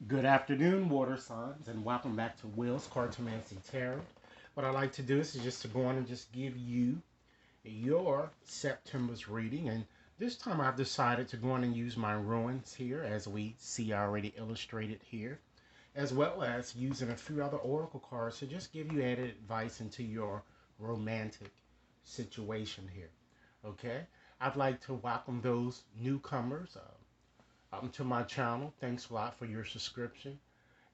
Good afternoon, water signs, and welcome back to Will's Cartomancy Tarot. What I like to do is just to go on and just give you your September's reading, and this time I've decided to go on and use my ruins here, as we see already illustrated here, as well as using a few other oracle cards to just give you added advice into your romantic situation here. Okay, I'd like to welcome those newcomers to my channel. Thanks a lot for your subscription.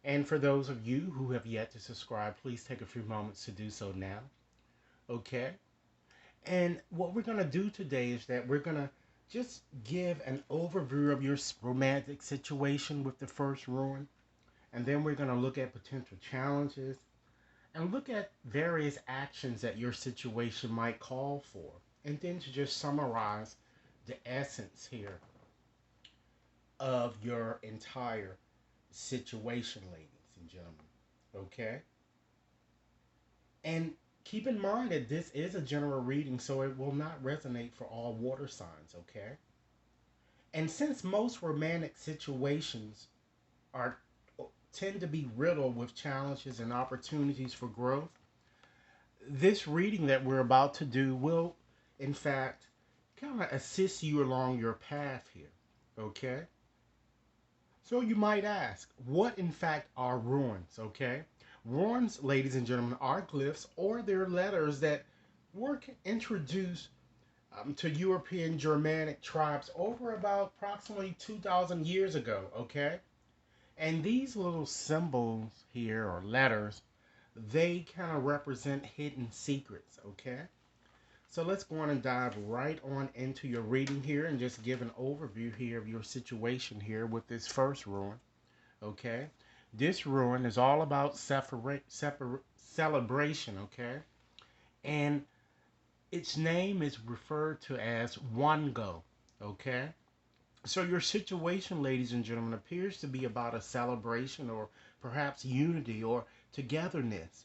And for those of you who have yet to subscribe, please take a few moments to do so now. Okay? And what we're going to do today is that we're going to just give an overview of your romantic situation with the first ruin. And then we're going to look at potential challenges and look at various actions that your situation might call for. And then to just summarize the essence here of your entire situation, ladies and gentlemen. Okay? And keep in mind that this is a general reading, so it will not resonate for all water signs, okay? And since most romantic situations are tend to be riddled with challenges and opportunities for growth, this reading that we're about to do will, in fact, kind of assist you along your path here, okay? So you might ask, what in fact are runes, okay? Runes, ladies and gentlemen, are glyphs or they're letters that were introduced to European Germanic tribes over about approximately 2,000 years ago, okay? And these little symbols here or letters, they kind of represent hidden secrets, okay? So let's go on and dive right on into your reading here and just give an overview here of your situation here with this first rune, okay? This rune is all about celebration, okay? And its name is referred to as one go, okay? So your situation, ladies and gentlemen, appears to be about a celebration or perhaps unity or togetherness,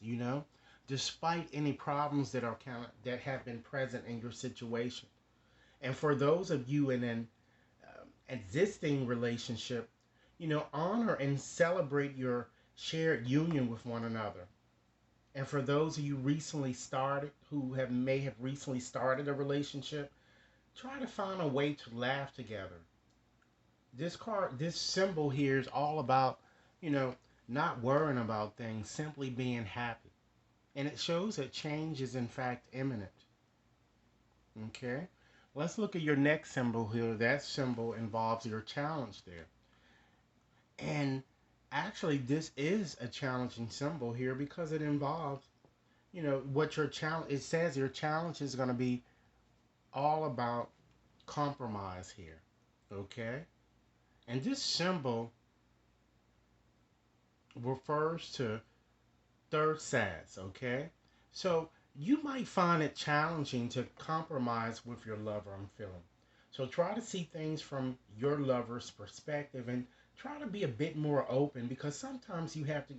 despite any problems that have been present in your situation. And for those of you in an existing relationship, honor and celebrate your shared union with one another. And for those of you recently started, who may have recently started a relationship, try to find a way to laugh together. This symbol here is all about, you know, not worrying about things, simply being happy. And it shows that change is in fact imminent. Okay? Let's look at your next symbol here. That symbol involves your challenge there. And actually, this is a challenging symbol here because it involves, what your challenge, it says your challenge is going to be all about compromise here. Okay? And this symbol refers to third sas, okay? So you might find it challenging to compromise with your lover, I'm feeling. So try to see things from your lover's perspective and try to be a bit more open because sometimes you have to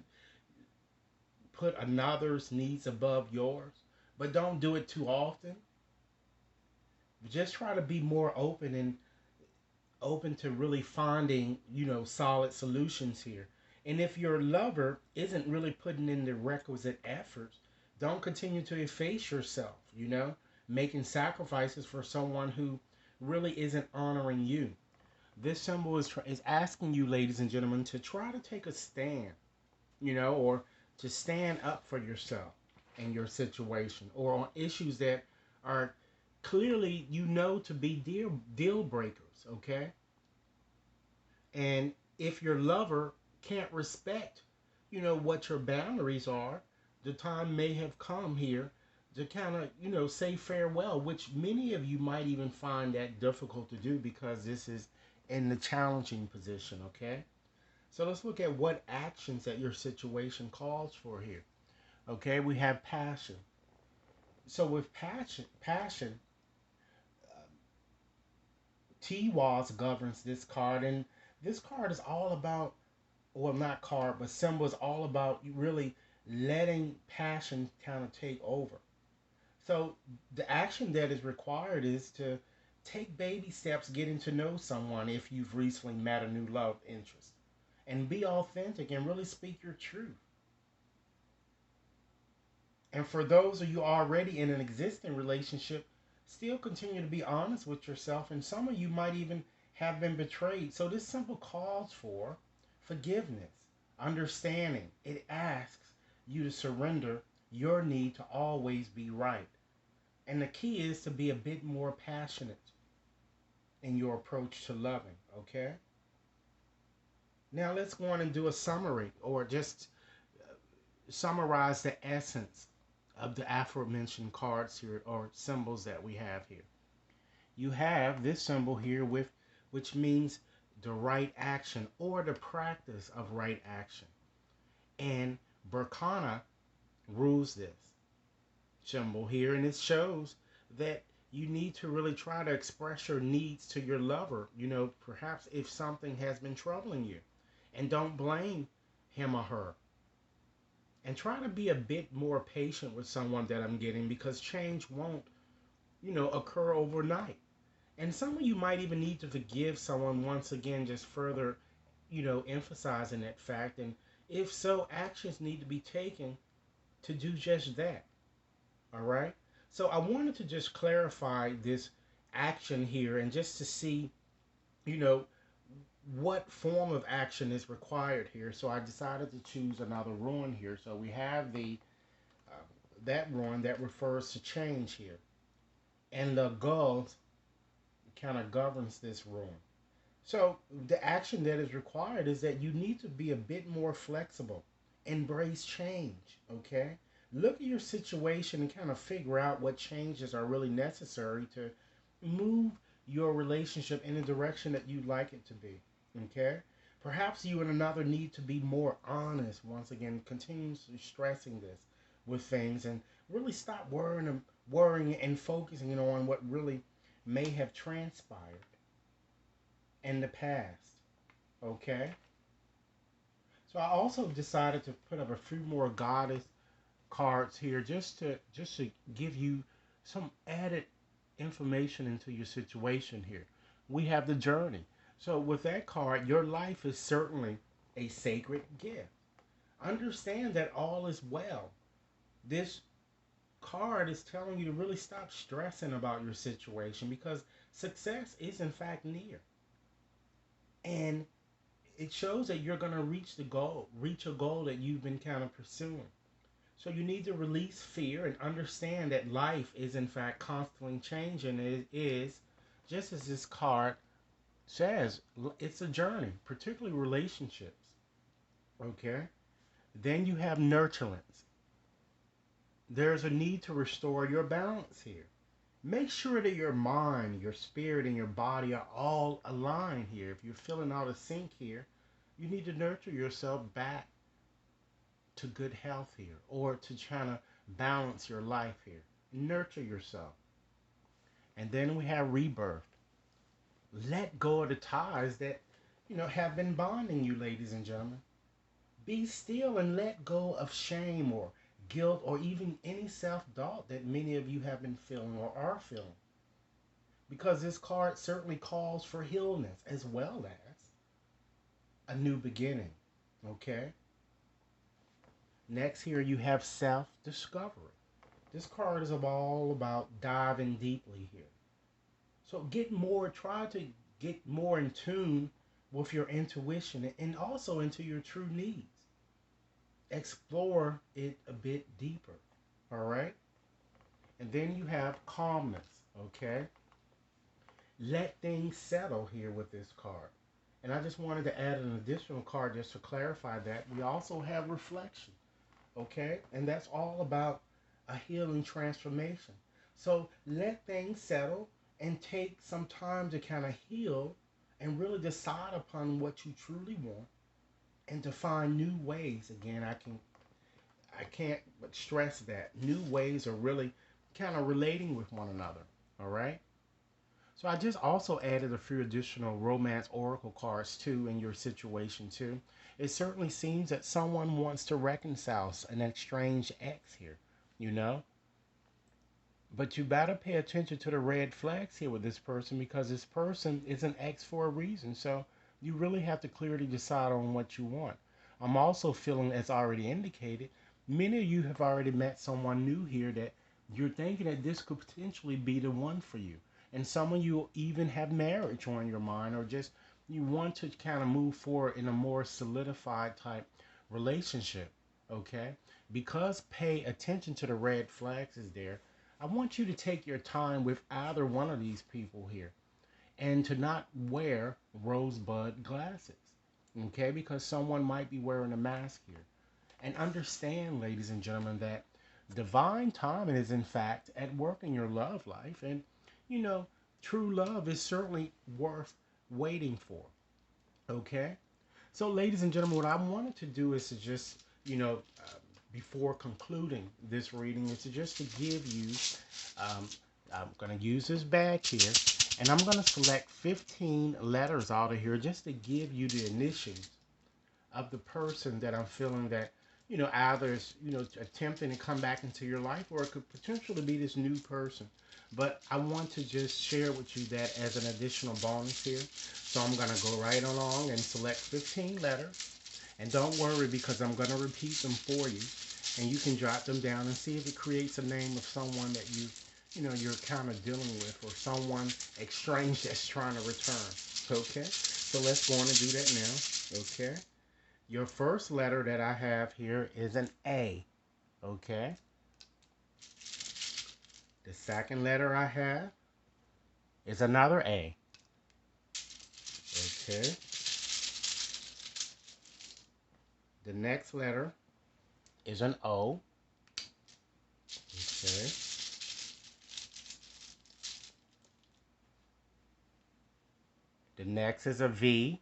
put another's needs above yours, but don't do it too often. Just try to be more open and open to really finding, solid solutions here. And if your lover isn't really putting in the requisite efforts, don't continue to efface yourself, making sacrifices for someone who really isn't honoring you. This symbol is asking you, ladies and gentlemen, to try to take a stand, or to stand up for yourself and your situation, or on issues that are clearly to be deal breakers, okay? And if your lover can't respect, what your boundaries are, the time may have come here to kind of, say farewell, which many of you might even find that difficult to do because this is in the challenging position, okay? So let's look at what actions that your situation calls for here. Okay, we have passion. So with passion, T-Waz governs this card, and this card is all about, well, not card, but symbol is all about really letting passion kind of take over. So the action that is required is to take baby steps getting to know someone if you've recently met a new love interest. and be authentic and really speak your truth. And for those of you already in an existing relationship, still continue to be honest with yourself. And some of you might even have been betrayed. So this simple calls for forgiveness, understanding. It asks you to surrender your need to always be right. And the key is to be a bit more passionate in your approach to loving, okay? Now let's go on and do a summary or just summarize the essence of the aforementioned cards here or symbols that we have here. You have this symbol here with which means the right action or the practice of right action. And Berkana rules this symbol here, and it shows that you need to really try to express your needs to your lover, perhaps if something has been troubling you. And don't blame him or her. And try to be a bit more patient with someone that I'm getting because change won't, occur overnight. And some of you might even need to forgive someone once again, just further, emphasizing that fact. And if so, actions need to be taken to do just that. All right. So I wanted to just clarify this action here and just to see, you know, what form of action is required here. So I decided to choose another rune here. So we have the uh, that rune that refers to change here, and the gull kind of governs this rune. So the action that is required is that you need to be a bit more flexible, embrace change. Okay, look at your situation and kind of figure out what changes are really necessary to move your relationship in the direction that you'd like it to be. Okay, perhaps you and another need to be more honest. Once again, continuously stressing this with things and really stop worrying and focusing on what really may have transpired in the past. Okay, so I also decided to put up a few more goddess cards here just to give you some added information into your situation here. We have the journey. So with that card, your life is certainly a sacred gift. Understand that all is well. This card is telling you to really stop stressing about your situation because success is in fact near. And it shows that you're going to reach a goal that you've been kind of pursuing. So you need to release fear and understand that life is in fact constantly changing. It is, just as this card says, it's a journey, particularly relationships. Okay? Then you have nurturance. There's a need to restore your balance here. Make sure that your mind, your spirit, and your body are all aligned here. If you're feeling out of sync here, you need to nurture yourself back to good health here or to try to balance your life here. Nurture yourself. And then we have rebirth. Let go of the ties that, have been bonding you, ladies and gentlemen. Be still and let go of shame or guilt or even any self-doubt that many of you have been feeling or are feeling. Because this card certainly calls for healness as well as a new beginning. Okay? Next here you have self-discovery. This card is all about diving deeply here. So try to get more in tune with your intuition and also into your true needs. Explore it a bit deeper. All right? And then you have calmness, okay? Let things settle here with this card. And I just wanted to add an additional card just to clarify that. We also have reflection, okay? And that's all about a healing transformation. So let things settle and take some time to kind of heal and really decide upon what you truly want and to find new ways. Again, I can't but stress that new ways are really kind of relating with one another. All right. So I just also added a few additional romance oracle cards too in your situation too. It certainly seems that someone wants to reconcile an estranged ex here, you know. But you better pay attention to the red flags here with this person because this person is an ex for a reason. So You really have to clearly decide on what you want. I'm also feeling, as already indicated, many of you have already met someone new here that you're thinking that this could potentially be the one for you. And some of you even have marriage on your mind, or just you want to kind of move forward in a more solidified type relationship. Okay? Because pay attention to the red flags is there, I want you to take your time with either one of these people here and to not wear rosebud glasses. Okay? Because someone might be wearing a mask here. And understand, ladies and gentlemen, that divine timing is in fact at work in your love life. And, you know, true love is certainly worth waiting for. Okay? So, ladies and gentlemen, what I wanted to do is to just, before concluding this reading, is to just to give you, um, I'm going to use this bag here, and I'm going to select 15 letters out of here just to give you the initials of the person that I'm feeling that, either is, attempting to come back into your life, or it could potentially be this new person. But I want to just share with you that as an additional bonus here. So I'm going to go right along and select 15 letters. And don't worry, because I'm going to repeat them for you. And you can jot them down and see if it creates a name of someone that you're kind of dealing with, or someone estranged that's trying to return. Okay? So let's go on and do that now. Okay? Your first letter that I have here is an A. Okay? The second letter I have is another A. Okay? The next letter is an O. Okay? The next is a V.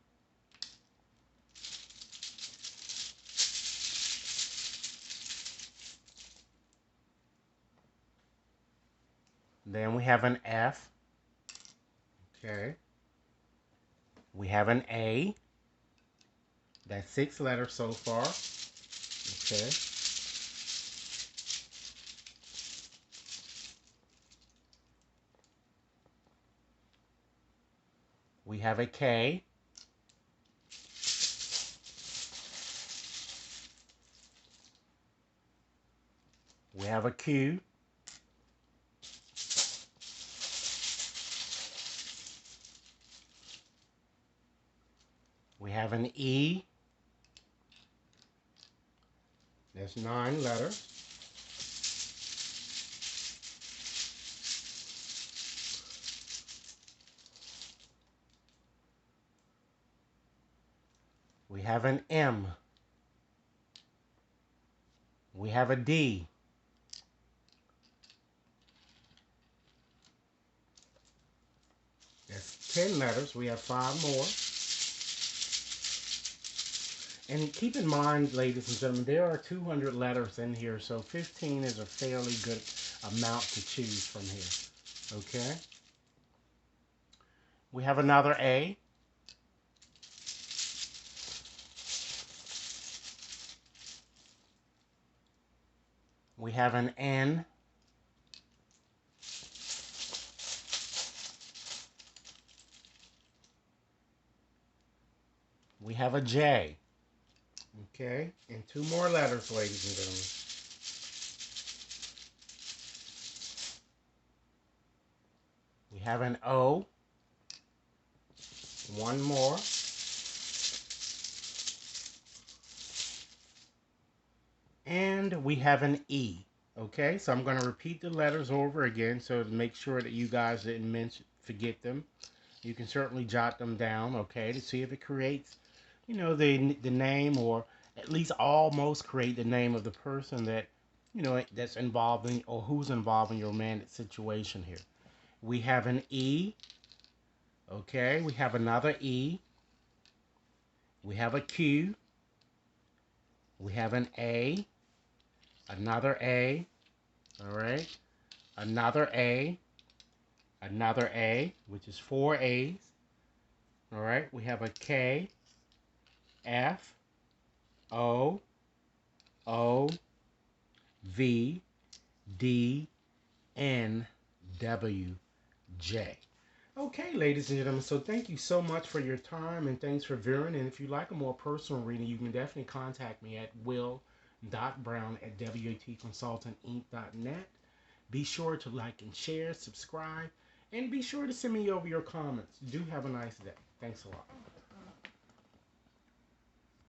Then we have an F. Okay. We have an A. That's 6 letters so far. Okay. We have a K. We have a Q. We have an E. That's 9 letters. We have an M. We have a D. That's 10 letters. We have 5 more. And keep in mind, ladies and gentlemen, there are 200 letters in here, so 15 is a fairly good amount to choose from here. Okay? We have another A. We have an N. We have a J. Okay? And 2 more letters, ladies and gentlemen. We have an O. 1 more. And we have an E. Okay? So I'm going to repeat the letters over again so to make sure that you guys didn't forget them. You can certainly jot them down, okay, to see if it creates, the name, or at least almost create the name of the person that, that's involved in, or who's involved in your romantic situation here. We have an E. Okay, we have another E. We have a Q. We have an A. Another A. All right. Another A. Another A, which is 4 A's. All right. We have a K. F. O. O. V. D. N. W. J. Okay, ladies and gentlemen, so thank you so much for your time and thanks for viewing. And if you'd like a more personal reading, you can definitely contact me at will.brown@wtconsultantinc.net. Be sure to like and share, subscribe, and be sure to send me over your comments. Do have a nice day. Thanks a lot.